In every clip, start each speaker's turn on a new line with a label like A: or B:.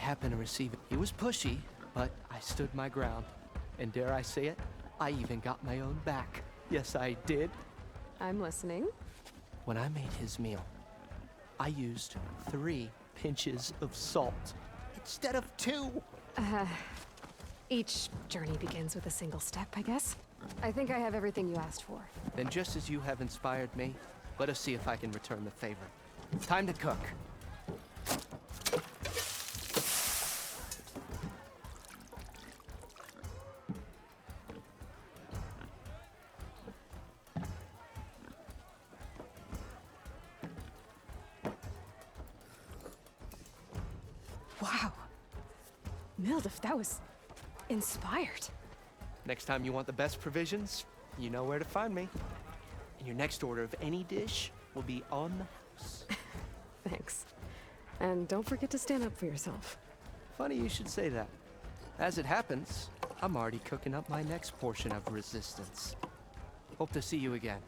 A: happened to receive it. He was pushy, but I stood my ground. And dare I say it, I even got my own back. Yes, I did.
B: I'm listening.
A: When I made his meal, I used 3 pinches of salt instead of 2.
B: Each journey begins with a single step, I guess. I think I have everything you asked for.
A: Then just as you have inspired me, let us see if I can return the favor. Time to cook.
B: Wow. Mildif, that was inspired.
A: Next time you want the best provisions, you know where to find me. And your next order of any dish will be on the house.
B: Thanks. And don't forget to stand up for yourself.
A: Funny you should say that. As it happens, I'm already cooking up my next portion of resistance. Hope to see you again.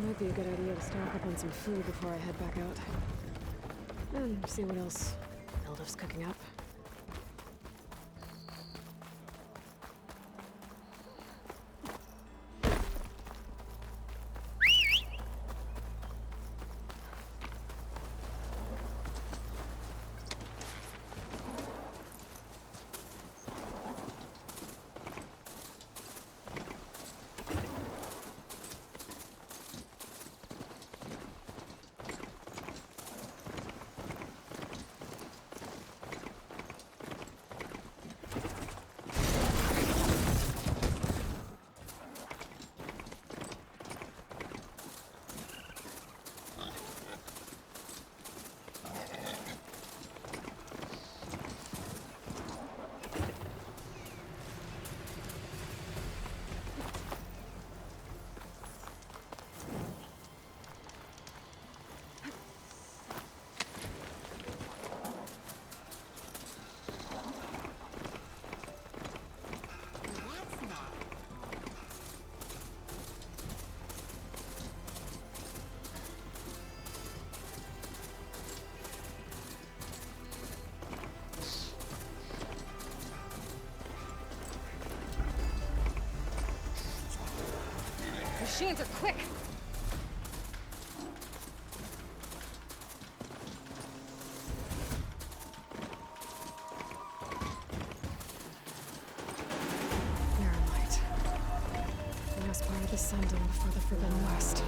B: Might be a good idea to stock up on some food before I head back out. And see what else Mildif's cooking up. Machines are quick! Neuronite. Last part of the sun dome before the Forbidden West.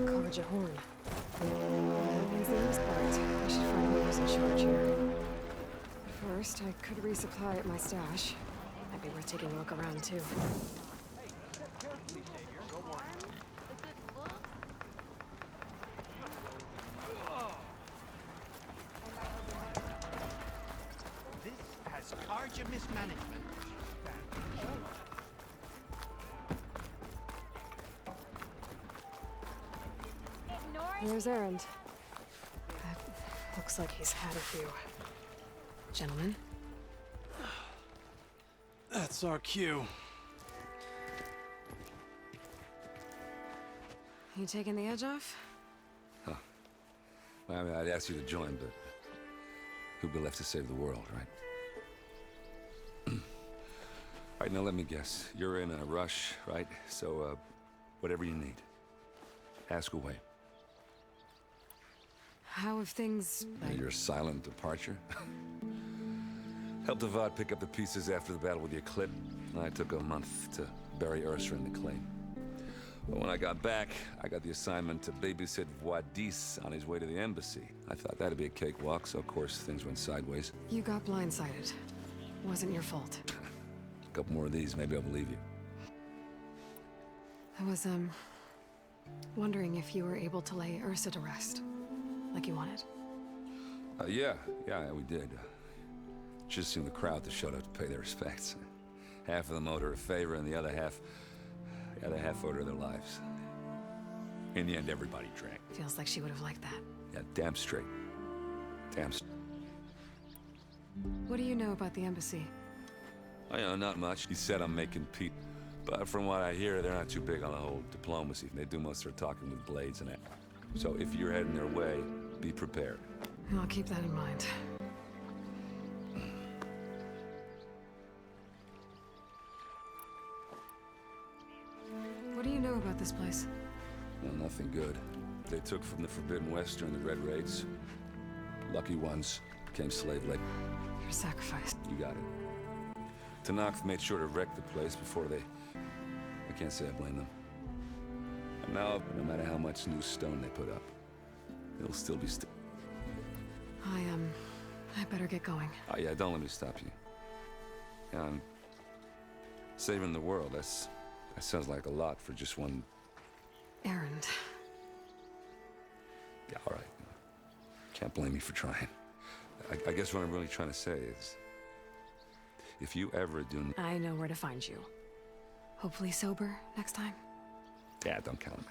B: Carja Horn. That means the east part. I should find whoever's in charge here. First, I could resupply at my stash. Might be worth taking a look around, too.
C: Carja mismanagement.
B: There's Erend. Looks like he's had a few. Gentlemen?
D: That's our cue.
B: You taking the edge off?
E: Huh. Well, I mean, I'd ask you to join, but who'd be left to save the world, right? All right, now let me guess. You're in a rush, right? So, whatever you need. Ask away.
B: How have things...
E: Your silent departure? Helped Avad pick up the pieces after the battle with the Eclipse. I took a month to bury Ursa in the claim. But when I got back, I got the assignment to babysit Wadis on his way to the embassy. I thought that'd be a cakewalk, so of course things went sideways.
B: You got blindsided. Wasn't your fault.
E: A couple more of these, maybe I'll believe you.
B: I was, Wondering if you were able to lay Ursa to rest, like you wanted.
E: Yeah, we did. Just seemed the crowd that showed up to pay their respects. Half of them owed her a favor, and the other half owed her their lives. In the end, everybody drank.
B: Feels like she would have liked that.
E: Yeah, damn straight. Damn straight.
B: What do you know about the embassy?
E: I know, not much. He said I'm making peace. But from what I hear, they're not too big on the whole diplomacy. They do most of their talking with blades and that. So if you're heading their way, be prepared.
B: I'll keep that in mind. What do you know about this place?
E: Well, nothing good. They took from the Forbidden West during the Red Raids. Lucky ones became slave labor.
B: Your sacrifice.
E: You got it. Tanakh made sure to wreck the place before they... I can't say I blame them. And now, no matter how much new stone they put up, it'll still be
B: I better get going.
E: Oh yeah, don't let me stop you. Saving the world, that sounds like a lot for just one...
B: Errand.
E: Yeah, all right. Can't blame me for trying. I guess what I'm really trying to say is... if you ever do...
B: I know where to find you. Hopefully sober next time.
E: Yeah, don't count on it.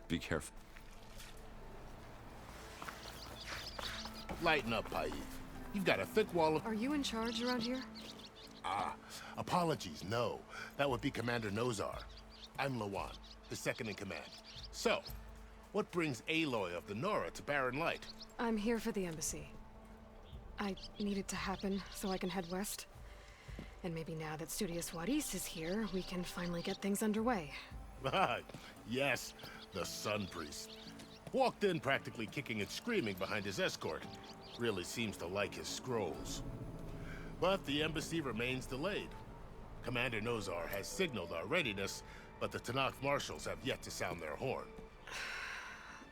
E: Be careful.
C: Lighten up, Paif. You've got a thick wall of...
B: Are you in charge around here?
C: Apologies, no. That would be Commander Nozar. I'm Lawan, the second in command. So, what brings Aloy of the Nora to Barren Light?
B: I'm here for the embassy. I need it to happen so I can head west. And maybe now that Studious Wadis is here, we can finally get things underway.
C: Yes, the Sun Priest. Walked in practically kicking and screaming behind his escort. Really seems to like his scrolls. But the embassy remains delayed. Commander Nozar has signaled our readiness, but the Tanakh marshals have yet to sound their horn.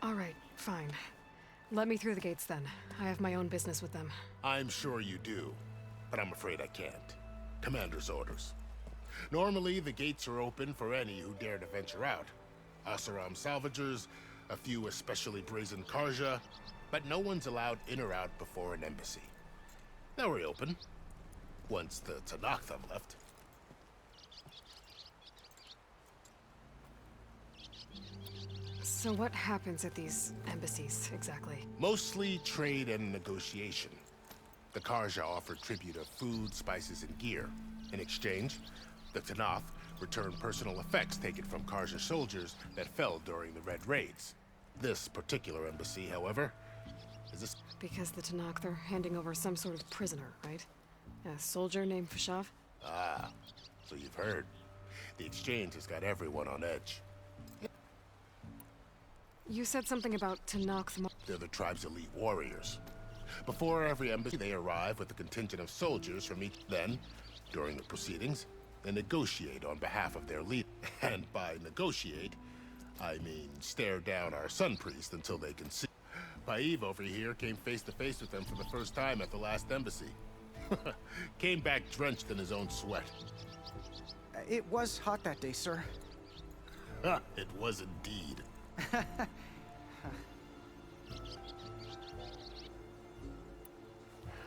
B: All right, fine. Let me through the gates then. I have my own business with them.
C: I'm sure you do, but I'm afraid I can't. Commander's orders. Normally, the gates are open for any who dare to venture out. Asaram salvagers, a few especially brazen Karja, but no one's allowed in or out before an embassy. Now we're open, once the Tanakh have left.
B: So what happens at these embassies, exactly?
C: Mostly trade and negotiation. The Karja offer tribute of food, spices, and gear. In exchange, the Tanakh return personal effects taken from Karja soldiers that fell during the Red Raids. This particular embassy, however, is this...
B: Because the Tanakh are handing over some sort of prisoner, right? A soldier named Fashav?
C: Ah, so you've heard. The exchange has got everyone on edge.
B: You said something about Tanakh.
C: They're the tribe's elite warriors. Before every embassy, they arrive with a contingent of soldiers from each. Then, during the proceedings, they negotiate on behalf of their leader. And by negotiate, I mean stare down our Sun Priest until they can see. Paif over here came face to face with them for the first time at the last embassy. Came back drenched in his own sweat.
F: It was hot that day, sir.
C: It was indeed.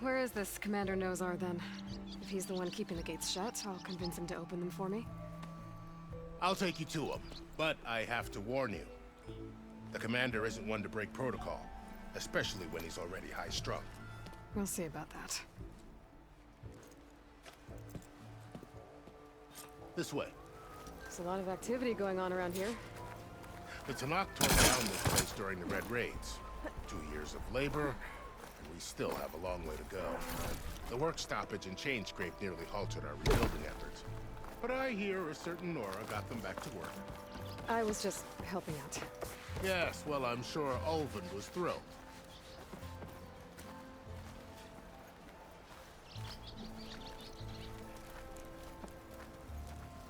B: Where is this Commander Nozar, then? If he's the one keeping the gates shut, I'll convince him to open them for me.
C: I'll take you to him, but I have to warn you. The commander isn't one to break protocol, especially when he's already high-strung.
B: We'll see about that.
C: This way.
B: There's a lot of activity going on around here.
C: The Tanakh tore down this place during the Red Raids. 2 years of labor, and we still have a long way to go. The work stoppage and chain scrape nearly halted our rebuilding efforts. But I hear a certain Nora got them back to work.
B: I was just helping out.
C: Yes, well, I'm sure Ulvin was thrilled.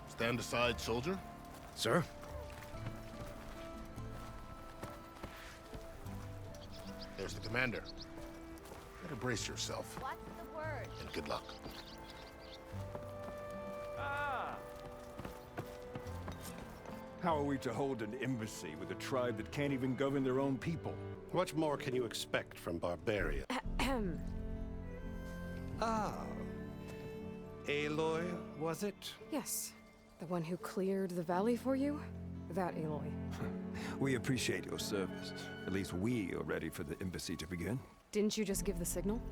C: Stand aside, soldier.
D: Sir?
C: There's the commander. Better brace yourself.
G: What's the word?
C: And good luck.
G: How are we to hold an embassy with a tribe that can't even govern their own people?
H: What more can you expect from barbarians?
F: Ah. Aloy, was it?
B: Yes. The one who cleared the valley for you? That Aloy.
G: We appreciate your service. At least we are ready for the embassy to begin.
B: Didn't you just give the signal?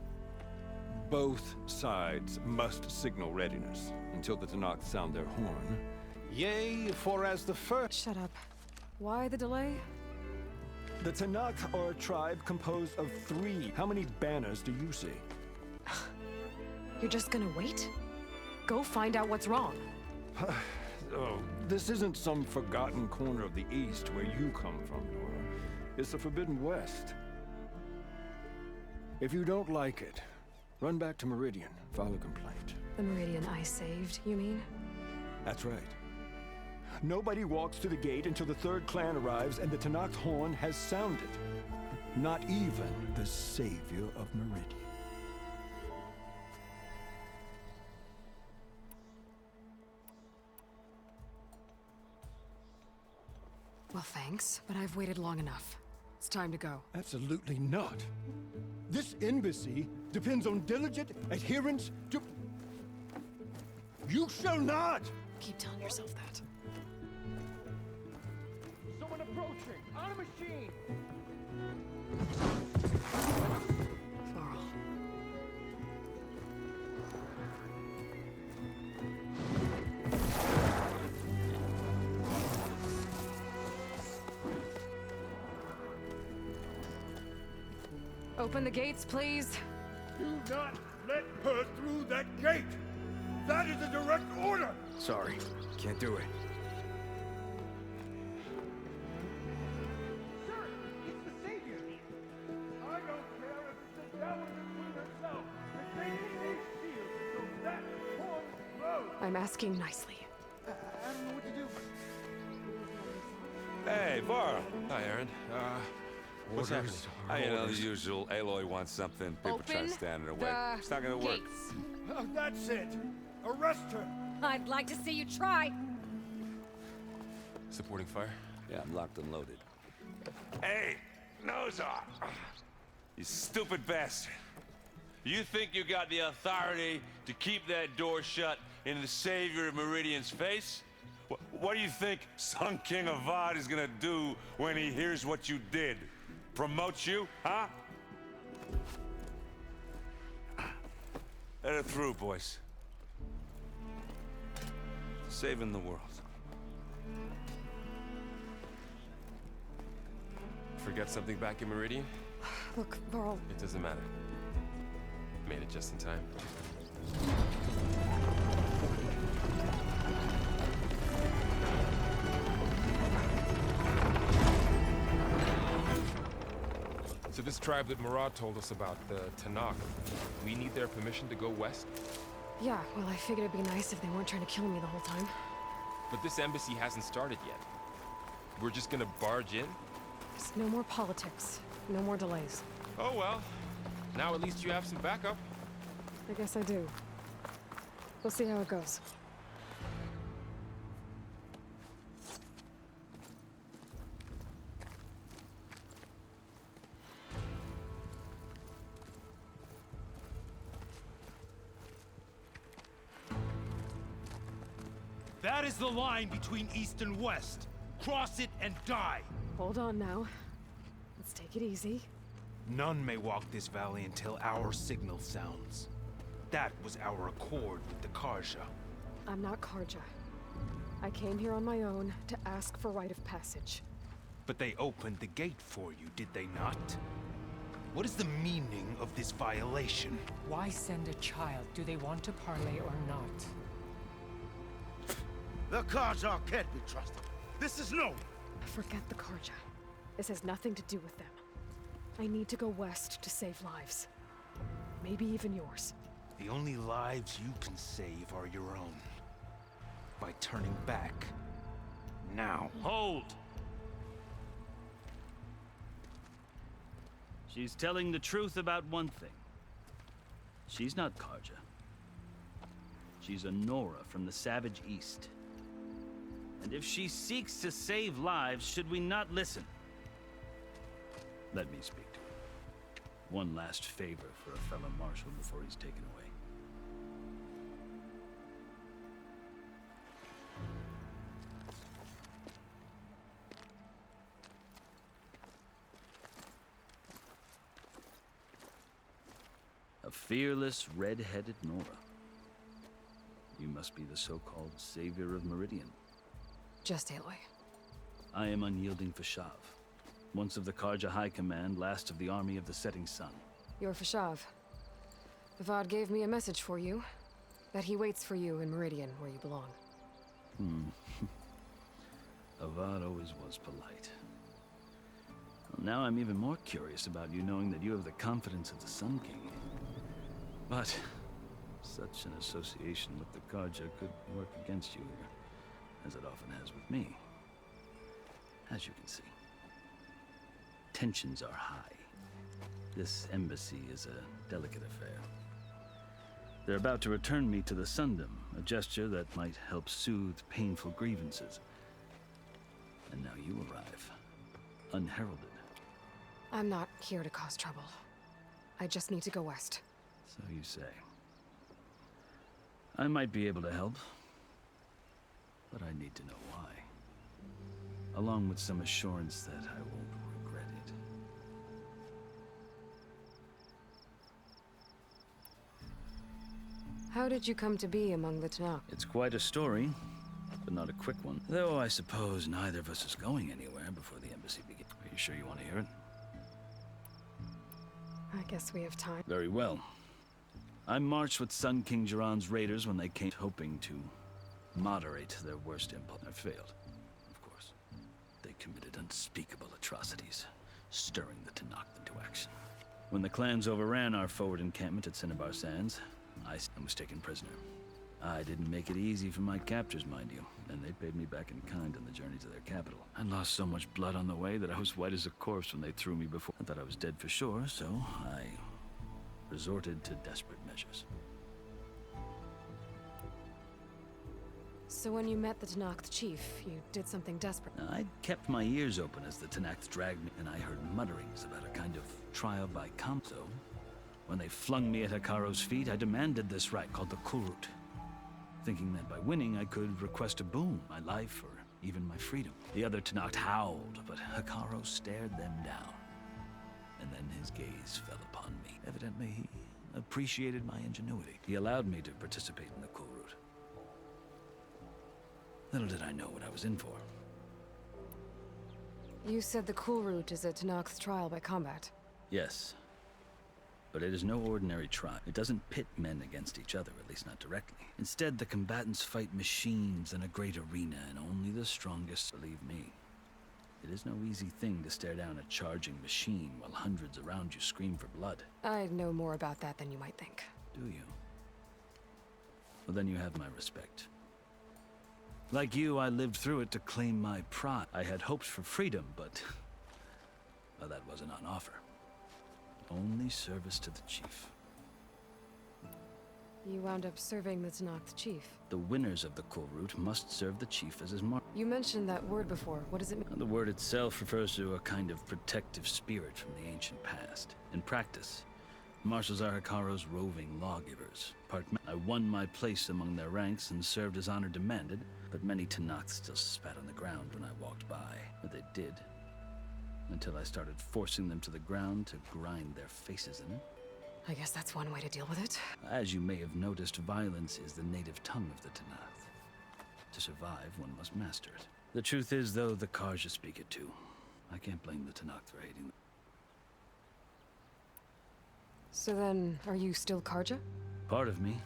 G: Both sides must signal readiness until the Tanakh sound their horn.
H: Yea, for as the first...
B: Shut up. Why the delay?
G: The Tanakh are a tribe composed of 3. How many banners do you see?
B: You're just gonna wait? Go find out what's wrong.
G: Oh, this isn't some forgotten corner of the East where you come from, Nora. It's the Forbidden West. If you don't like it, run back to Meridian, file a complaint.
B: The Meridian I saved, you mean?
G: That's right. Nobody walks to the gate until the 3rd clan arrives and the Tanakh's horn has sounded. Not even the savior of Meridian.
B: Well, thanks, but I've waited long enough. It's time to go.
G: Absolutely not. This embassy depends on diligent adherence to... You shall not!
B: Keep telling yourself that.
G: Someone approaching! On a machine!
B: Varl. Open the gates, please.
G: Do not let her through that gate! That is a direct order!
F: Sorry, can't do it.
G: Sir, it's the Savior! I don't care if it's the devil and the Queen herself! The gate is sealed until that horn blows!
B: I'm asking nicely.
F: I don't know what to do.
E: Hey, Varl.
D: Hi, Aaron. What's happening?
E: You know, the usual. Aloy wants something. People try to stand in her way. It's not gonna work.
I: Gates.
G: Oh, that's it! Arrest her!
I: I'd like to see you try.
D: Supporting fire?
E: Yeah, I'm locked and loaded. Hey, Nozar! You stupid bastard. You think you got the authority to keep that door shut in the savior of Meridian's face? What do you think Sun King Avad is gonna do when he hears what you did? Promote you, huh? Let her through, boys. Saving the world.
D: Forget something back in Meridian?
B: Look, Varl,
D: It doesn't matter. Made it just in time. So this tribe that Murad told us about, the Tanakh, we need their permission to go west?
B: yeah, well, I figured it'd be nice if they weren't trying to kill me the whole time.
D: But this embassy hasn't started yet. We're just gonna barge in?
B: Just no more politics. No more delays.
D: Oh well. Now at least you have some backup.
B: I guess I do. We'll see how it goes.
J: That is the line between East and West. Cross it and die.
B: Hold on now. Let's take it easy.
J: None may walk this valley until our signal sounds. That was our accord with the Karja.
B: I'm not Karja. I came here on my own to ask for rite of passage.
J: But they opened the gate for you, did they not? What is the meaning of this violation?
K: Why send a child? Do they want to parley or not?
J: The Karja can't be trusted. This is no.
B: Forget the Karja. This has nothing to do with them. I need to go west to save lives. Maybe even yours.
J: The only lives you can save are your own. By turning back. Now.
L: Hold! She's telling the truth about one thing. She's not Karja. She's a Nora from the Savage East. And if she seeks to save lives, should we not listen? Let me speak to her. One last favor for a fellow marshal before he's taken away. A fearless, red-headed Nora. You must be the so-called savior of Meridian.
B: Just Aloy.
L: I am unyielding Fashav, once of the Karja High Command, last of the army of the Setting Sun.
B: You're Fashav. Avad gave me a message for you. That he waits for you in Meridian, where you belong.
L: Avad always was polite. Well, now I'm even more curious about you knowing that you have the confidence of the Sun King. But such an association with the Karja could work against you here, as it often has with me. As you can see, tensions are high. This embassy is a delicate affair. They're about to return me to the Sundom, a gesture that might help soothe painful grievances. And now you arrive, unheralded.
B: I'm not here to cause trouble. I just need to go west.
L: So you say. I might be able to help, but I need to know why. Along with some assurance that I won't regret it.
B: How did you come to be among the Tanakh?
L: It's quite a story, but not a quick one. Though I suppose neither of us is going anywhere before the embassy begins. Are you sure you want to hear it?
B: I guess we have time.
L: Very well. I marched with Sun King Jiran's raiders when they came, hoping to moderate their worst impulse. I failed, of course. They committed unspeakable atrocities, stirring the Tanakh into action. When the clans overran our forward encampment at Cinnabar Sands, I was taken prisoner. I didn't make it easy for my captors, mind you, and they paid me back in kind on the journey to their capital. I lost so much blood on the way that I was white as a corpse when they threw me before. I thought I was dead for sure, so I resorted to desperate measures.
B: So when you met the Tanakh chief, you did something desperate.
L: I kept my ears open as the Tanakh dragged me, and I heard mutterings about a kind of trial by combat. So when they flung me at Hikaro's feet, I demanded this right called the Kulrut, thinking that by winning I could request a boon, my life or even my freedom. The other Tanakh howled, but Hikaro stared them down. And then his gaze fell upon me. Evidently, he appreciated my ingenuity. He allowed me to participate in the Kulrut. Little did I know what I was in for.
B: You said the Kulrut is a Tanakh's trial by combat.
L: Yes. But it is no ordinary trial. It doesn't pit men against each other, at least not directly. Instead, the combatants fight machines in a great arena, and only the strongest, believe me. It is no easy thing to stare down a charging machine while hundreds around you scream for blood.
B: I know more about that than you might think.
L: Do you? Well, then you have my respect. Like you, I lived through it to claim my pride. I had hoped for freedom, but well, that wasn't on offer. Only service to the chief.
B: You wound up serving the Tanakh chief.
L: The winners of the Kulrut must serve the chief as his marshal.
B: You mentioned that word before. What does it mean?
L: The word itself refers to a kind of protective spirit from the ancient past. In practice, marshals are Hikaro's roving lawgivers. I won my place among their ranks and served as honor demanded, but many Tanakh still spat on the ground when I walked by. But they did. Until I started forcing them to the ground to grind their faces in it.
B: I guess that's one way to deal with it.
L: As you may have noticed, violence is the native tongue of the Tanakh. To survive, one must master it. The truth is, though, the Karja speak it too. I can't blame the Tanakh for hating them.
B: So then, are you still Karja?
L: Part of me.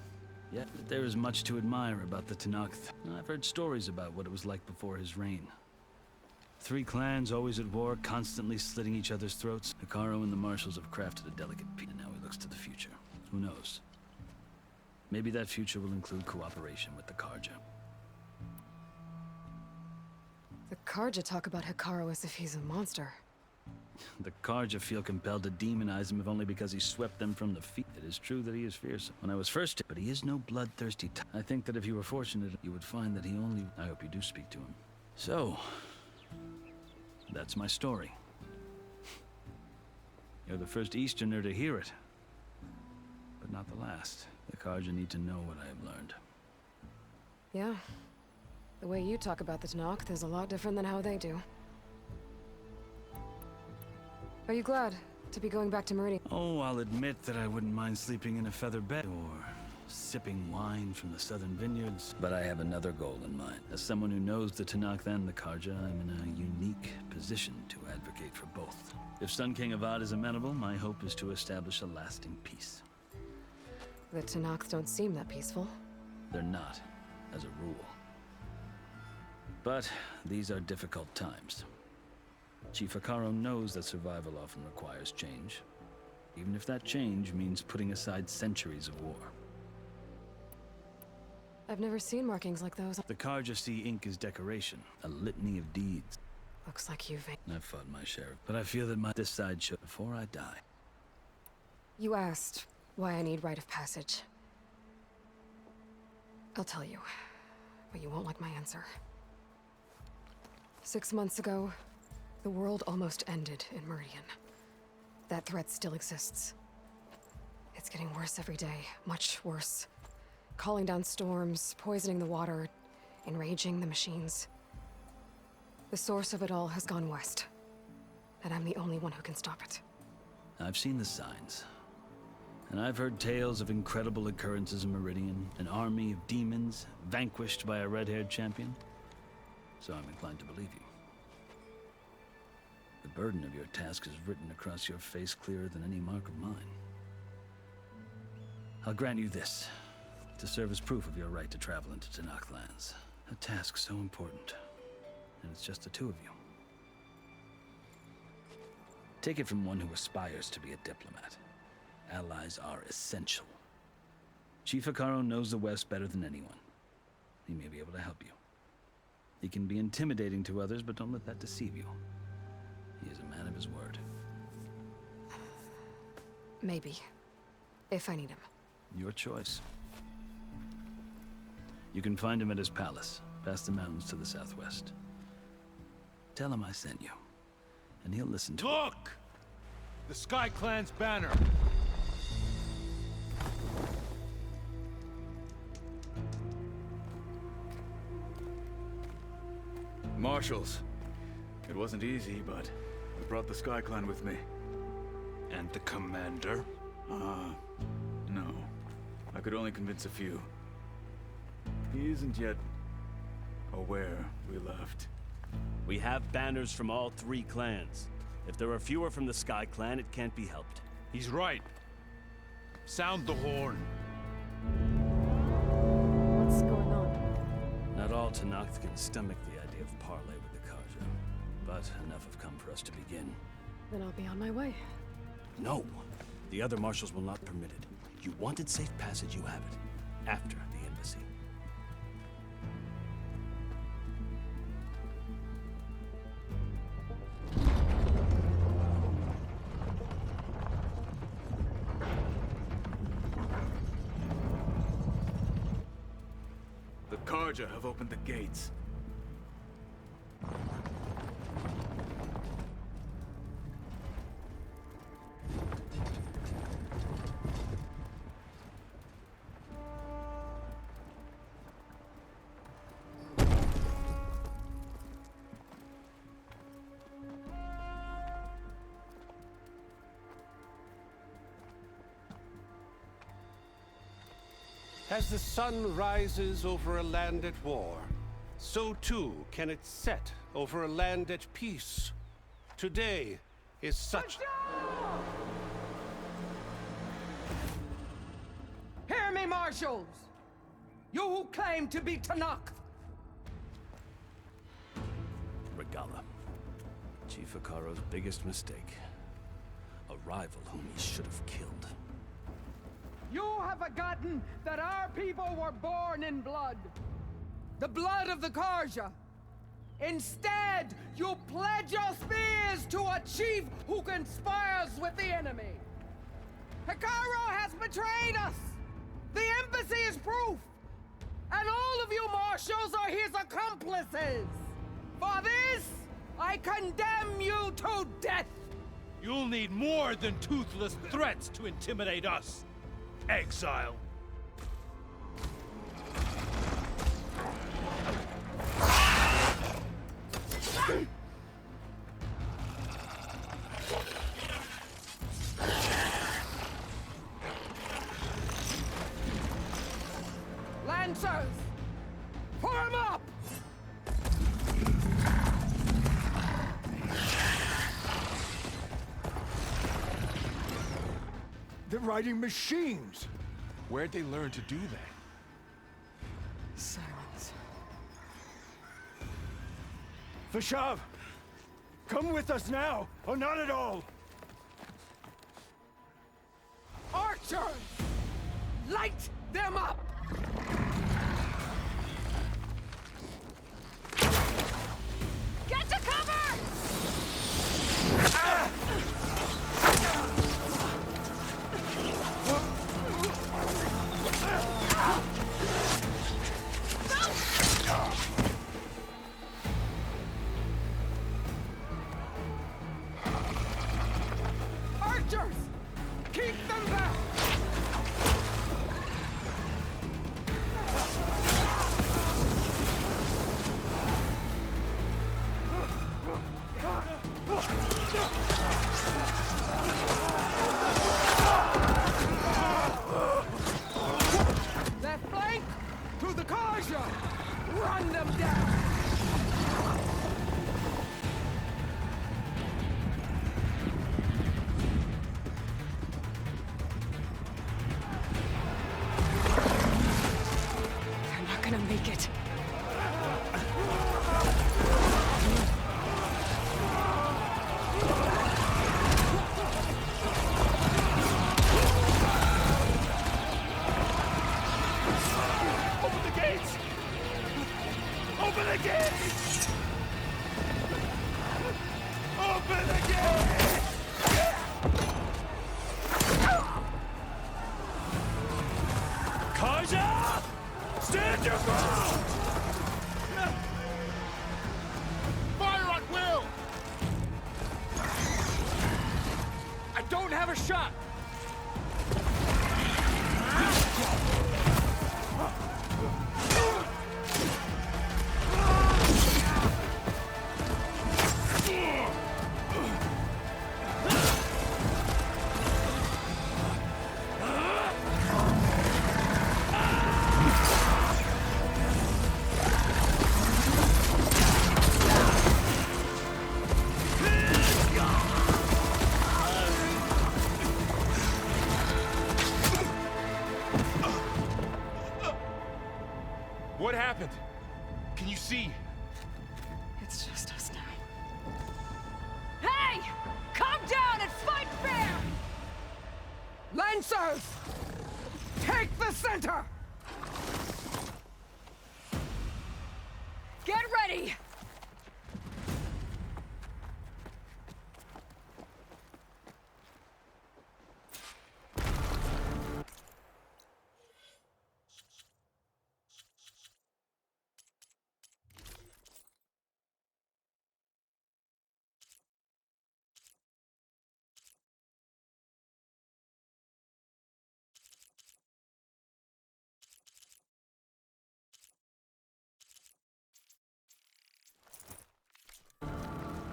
L: Yet there is much to admire about the Tanakh. I've heard stories about what it was like before his reign. 3 clans always at war, constantly slitting each other's throats. Hikaro and the marshals have crafted a delicate peace, and now he looks to the future. Who knows? Maybe that future will include cooperation with the Karja.
B: The Karja talk about Hikaro as if he's a monster.
L: The Karja feel compelled to demonize him if only because he swept them from the feet. It is true that he is fearsome. When I was first, but he is no bloodthirsty I think that if you were fortunate, you would find that he only... I hope you do speak to him. So, that's my story. You're the first Easterner to hear it, but not the last. The Karja need to know what I have learned.
B: Yeah. The way you talk about the Tanakh is a lot different than how they do. Are you glad to be going back to Meridian?
L: Oh, I'll admit that I wouldn't mind sleeping in a feather bed or sipping wine from the southern vineyards. But I have another goal in mind. As someone who knows the Tanakh and the Karja, I'm in a unique position to advocate for both. If Sun King Avad is amenable, my hope is to establish a lasting peace.
B: The Tanakh don't seem that peaceful.
L: They're not, as a rule. But these are difficult times. Chief Akaro knows that survival often requires change, even if that change means putting aside centuries of war.
B: I've never seen markings like those.
L: The Karja see ink as decoration, a litany of deeds.
B: Looks like you've...
L: I've fought my share, but I feel that this side should before I die.
B: You asked why I need rite of passage. I'll tell you, but you won't like my answer. 6 months ago, the world almost ended in Meridian. That threat still exists. It's getting worse every day, much worse. Calling down storms, poisoning the water, enraging the machines. The source of it all has gone west, and I'm the only one who can stop it.
L: I've seen the signs, and I've heard tales of incredible occurrences in Meridian, an army of demons vanquished by a red-haired champion. So I'm inclined to believe you. The burden of your task is written across your face clearer than any mark of mine. I'll grant you this, to serve as proof of your right to travel into Tanakh lands. A task so important, and it's just the two of you. Take it from one who aspires to be a diplomat. Allies are essential. Chief Akaro knows the West better than anyone. He may be able to help you. He can be intimidating to others, but don't let that deceive you. He is a man of his word.
B: Maybe. If I need him.
L: Your choice. You can find him at his palace, past the mountains to the southwest. Tell him I sent you, and he'll listen to
J: Look! The Sky Clan's banner!
F: Marshals. It wasn't easy, but I brought the Sky Clan with me.
J: And the commander?
F: No. I could only convince a few. He isn't yet aware we left.
M: We have banners from all 3 clans. If there are fewer from the Sky Clan, it can't be helped.
J: He's right. Sound the horn.
B: What's going on?
L: Not all Tanakh can stomach the idea of parley with the Karja, but enough have come for us to begin.
B: Then I'll be on my way.
M: No. The other marshals will not permit it. You wanted safe passage, you have it. After the embassy.
F: The Karja have opened the gates.
H: As the sun rises over a land at war, so too can it set over a land at peace. Today is such...
N: Hear me, marshals! You who claim to be Tanakh!
M: Regala. Chief Akaro's biggest mistake. A rival whom he should have killed.
N: You have forgotten that our people were born in blood. The blood of the Karja. Instead, you pledge your spears to a chief who conspires with the enemy. Hikaru has betrayed us! The embassy is proof! And all of you marshals are his accomplices! For this, I condemn you to death!
O: You'll need more than toothless threats to intimidate us, exile.
N: Lancers! Form up!
G: They're riding machines!
D: Where'd they learn to do that?
B: Silence.
G: Vashav! Come with us now, or not at all!
N: Archers! Light them up!
I: Get to cover!
N: Archers! Keep them back! Left flank! To the Kaja! Run them down!
B: They're not gonna make it.
O: Open the gates! Open the gates! Open the gates! Kaja! Stand your ground!
C: Fire at will!
O: I don't have a shot!
D: What happened? Can you see?
B: It's just us now.
I: Hey! Calm down and fight fair!
N: Lancers! Take the center!
I: Get ready!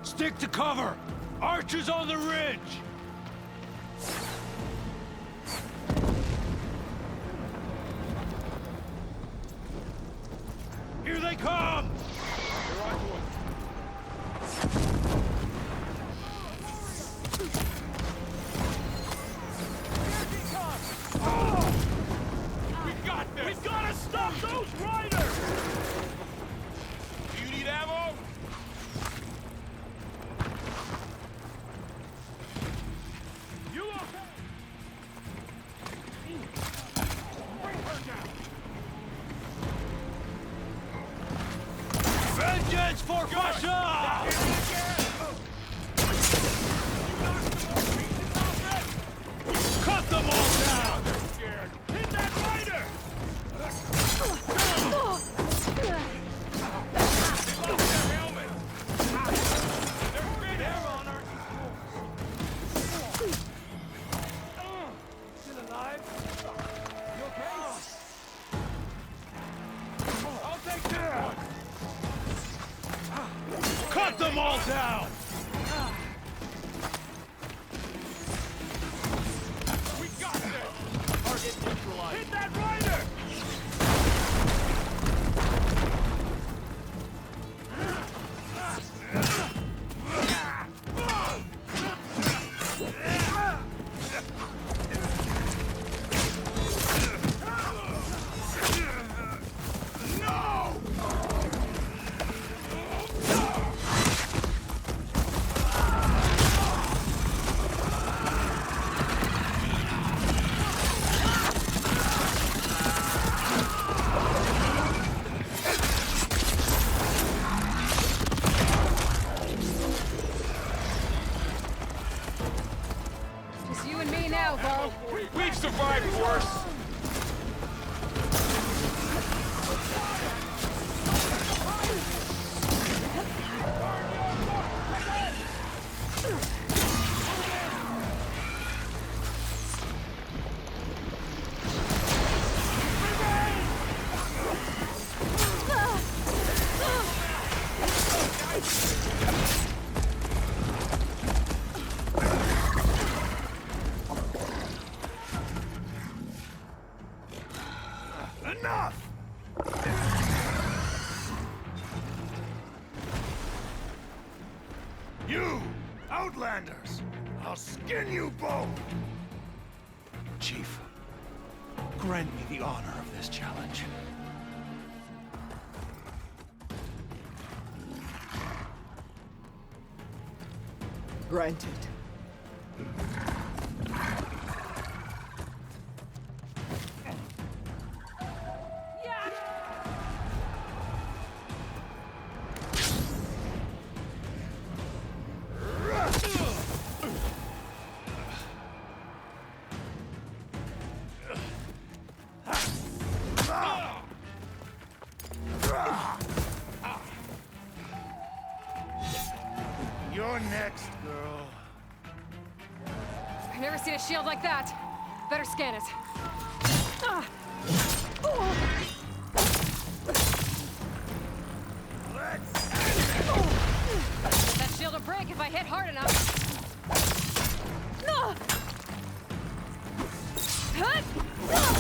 O: Stick to cover! Archers on the ridge! Here they come!
D: They're on to us.
O: We've got this! We've got to stop those riders!
D: Do you need ammo?
O: Heads for Russia! Cut them all down! They're scared! Hit that rider! They lost their helmets! They're rid on our still alive? You okay? I'll take that one! Cut them all down! We got this! Target neutralized. Hit that rider!
I: Just you and me now, Bo.
D: We've survived worse.
O: Enough! You, Outlanders! I'll skin you both! Chief, grant me the honor of this challenge.
N: Granted.
O: You're next, girl.
B: I've never seen a shield like that. Better scan it. Ah. That shield will break if I hit hard enough. Ah. Hut. Ah.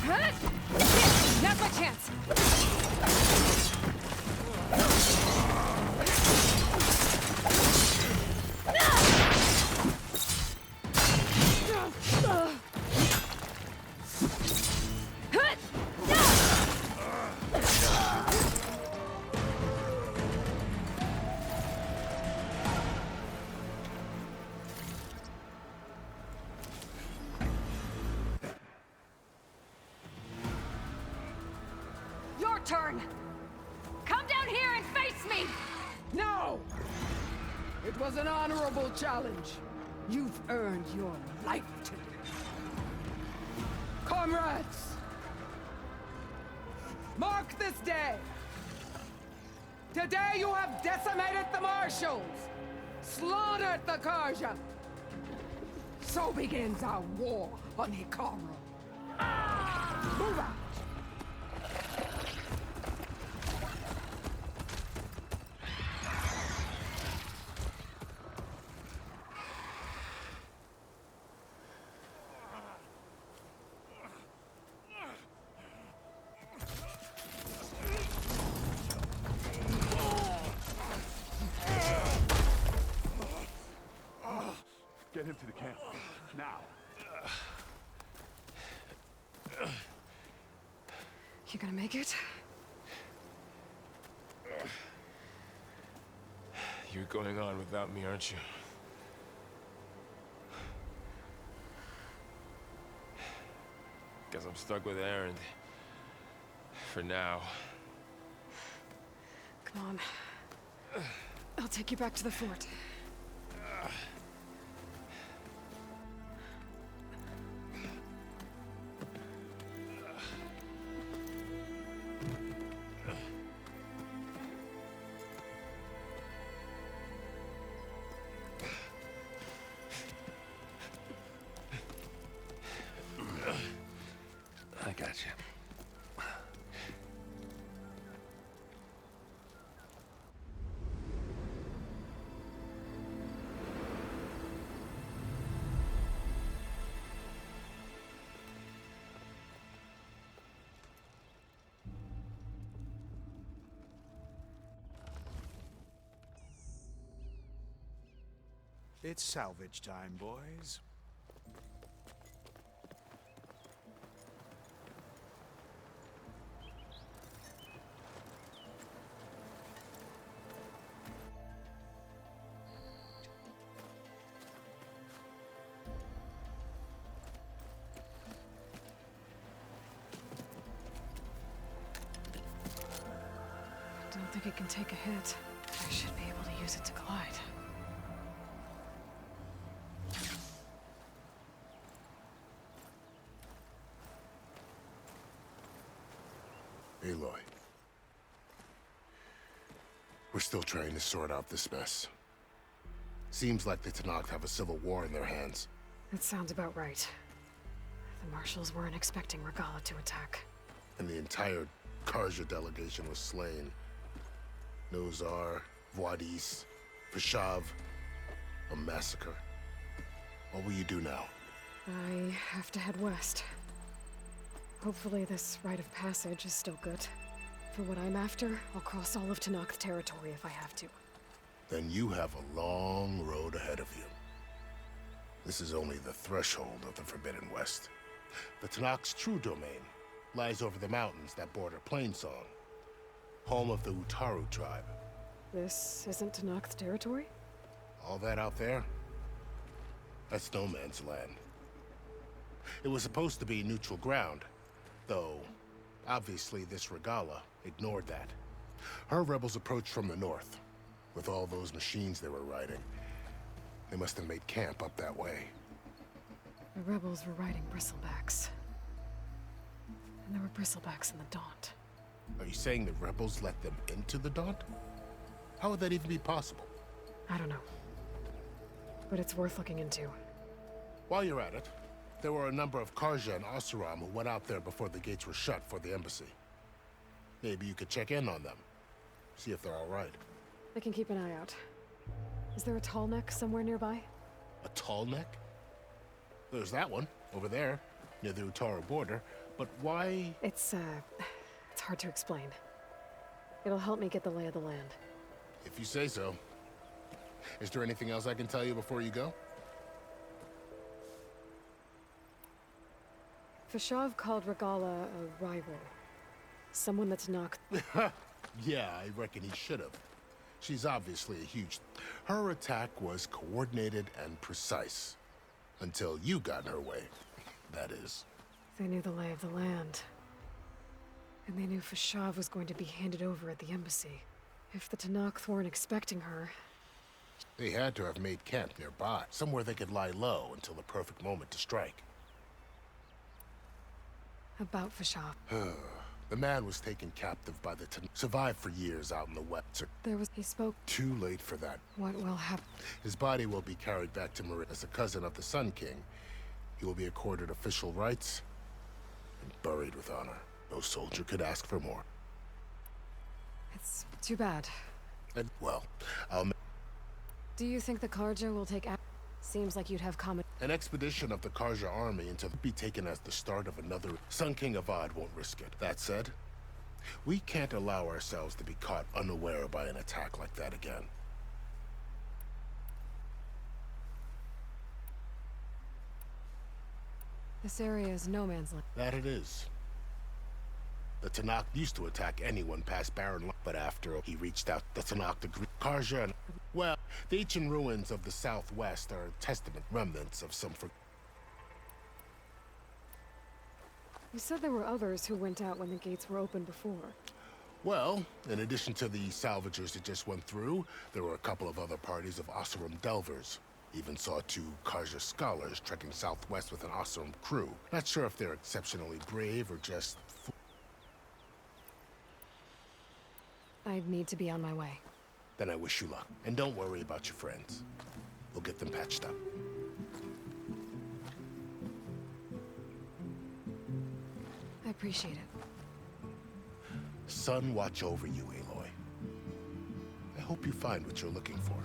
B: Hut. Now's my chance.
I: Your turn! Come down here and face me!
N: No! It was an honorable challenge. You've earned your life today. Comrades! Mark this day! Today you have decimated the marshals, slaughtered the Karja. So begins our war on Hikaru. Move out!
G: Get him to the camp. Now.
B: You gonna make it?
D: You're going on without me, aren't you? Guess I'm stuck with Erend. for now.
B: Come on. I'll take you back to the fort.
E: I got you.
J: It's salvage time, boys.
B: I don't think it can take a hit. I should be able to use it to glide.
C: Aloy. We're still trying to sort out this mess. Seems like the Tenakth have a civil war in their hands.
B: That sounds about right. The marshals weren't expecting Regala to attack.
C: And the entire Karja delegation was slain. Nozar, Voidis, Vashav, a massacre. What will you do now?
B: I have to head west. Hopefully this rite of passage is still good. For what I'm after, I'll cross all of Tenakth territory if I have to.
C: Then you have a long road ahead of you. This is only the threshold of the Forbidden West. The Tenakth's true domain lies over the mountains that border Plainsong, home of the Utaru tribe.
B: This isn't Tenakth territory?
C: All that out there? That's no man's land. It was supposed to be neutral ground, though obviously this Regala ignored that. Her rebels approached from the north, with all those machines they were riding. They must have made camp up that way.
B: The rebels were riding bristlebacks. And there were bristlebacks in the Daunt.
C: Are you saying the rebels let them into the Daunt? How would that even be possible?
B: I don't know. But it's worth looking into.
C: While you're at it, there were a number of Karja and Oseram who went out there before the gates were shut for the embassy. Maybe you could check in on them. See if they're all right.
B: I can keep an eye out. Is there a tall neck somewhere nearby?
C: A tall neck? There's that one, over there, near the Utaru border. But why?
B: It's hard to explain. It'll help me get the lay of the land.
C: If you say so. Is there anything else I can tell you before you go?
B: Vashav called Regala a rival. Someone that's knocked...
C: Yeah, I reckon he should have. She's obviously a huge... Her attack was coordinated and precise. Until you got in her way, that is.
B: They knew the lay of the land. And they knew Vashav was going to be handed over at the embassy. If the Tenakth weren't expecting her...
C: They had to have made camp nearby, somewhere they could lie low until the perfect moment to strike.
B: About Vashav.
C: The man was taken captive by the Tenakth. Survived for years out in the west.
B: He spoke...
C: Too late for that.
B: What will happen?
C: His body will be carried back to Marin as a cousin of the Sun King. He will be accorded official rights and buried with honor. No soldier could ask for more.
B: It's too bad.
C: And, well, I'll...
B: Do you think the Karja will take action? Seems like you'd have common...
C: An expedition of the Karja army into be taken as the start of another... Sun King Avad won't risk it. That said, we can't allow ourselves to be caught unaware by an attack like that again.
B: This area is no man's land.
C: That it is. The Tenakth used to attack anyone past Barren, but after he reached out, the Tenakth agreed. Karja and... Well, the ancient ruins of the southwest are testament remnants of some...
B: You said there were others who went out when the gates were open before.
C: Well, in addition to the salvagers that just went through, there were a couple of other parties of Oseram delvers. Even saw 2 Karja scholars trekking southwest with an Oseram crew. Not sure if they're exceptionally brave or just...
B: I'd need to be on my way.
C: Then I wish you luck. And don't worry about your friends. We'll get them patched up.
B: I appreciate it.
C: Sun watch over you, Aloy. I hope you find what you're looking for.